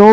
2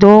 2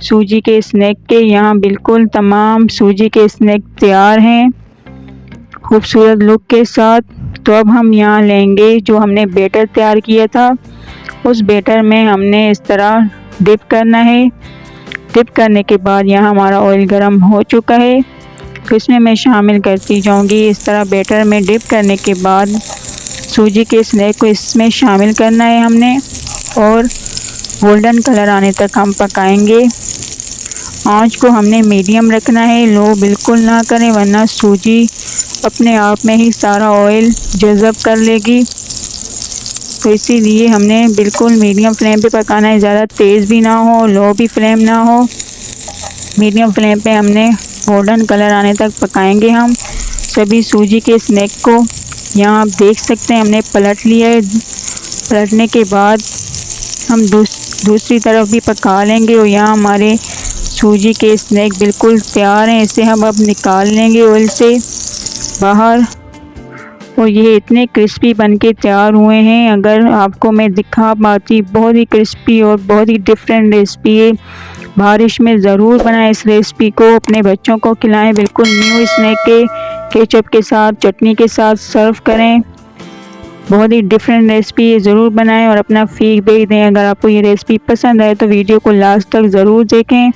सूजी के स्नैक के। यहाँ बिल्कुल तमाम सूजी के स्नैक तैयार हैं खूबसूरत लुक के साथ। तो अब हम यहाँ लेंगे जो हमने बैटर तैयार किया था, उस बैटर में हमने इस तरह डिप करना है। डिप करने के बाद यहाँ हमारा ऑयल गर्म हो चुका है, तो इसमें मैं शामिल करती जाऊँगी। इस तरह बैटर में डिप करने के बाद सूजी के स्नैक को इसमें शामिल करना है हमने, और गोल्डन कलर आने तक हम पकाएंगे। आंच को हमने मीडियम रखना है, लो बिल्कुल ना करें वरना सूजी अपने आप में ही सारा ऑयल जज़ब कर लेगी। तो इसीलिए हमने बिल्कुल मीडियम फ्लेम पे पकाना है, ज़्यादा तेज़ भी ना हो, लो भी फ्लेम ना हो। मीडियम फ्लेम पे हमने गोल्डन कलर आने तक पकाएंगे हम सभी सूजी के स्नैक को। यहाँ आप देख सकते हैं हमने पलट लिया है। पलटने के बाद हम दूसरी तरफ भी पका लेंगे, और यहाँ हमारे सूजी के स्नैक बिल्कुल तैयार हैं। इसे हम अब निकाल लेंगे ऑयल से बाहर, और ये इतने क्रिस्पी बनके तैयार हुए हैं। अगर आपको मैं दिखा पाती, बहुत ही क्रिस्पी और बहुत ही डिफरेंट रेसिपी है। बारिश में ज़रूर बनाएं इस रेसिपी को, अपने बच्चों को खिलाएं। बिल्कुल न्यू स्नैक के केचप के साथ, चटनी के साथ सर्व करें। बहुत ही डिफरेंट रेसिपी है, ज़रूर बनाएं और अपना फीडबैक दें। अगर आपको ये रेसिपी पसंद आए तो वीडियो को लास्ट तक ज़रूर देखें,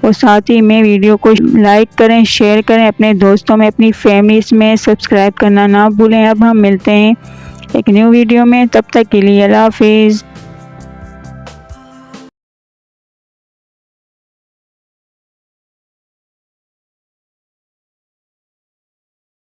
और साथ ही में वीडियो को लाइक करें, शेयर करें अपने दोस्तों में, अपनी फैमिलीज़ में। सब्सक्राइब करना ना भूलें। अब हम मिलते हैं एक न्यू वीडियो में, तब तक के लिए अल्लाह हाफिज़।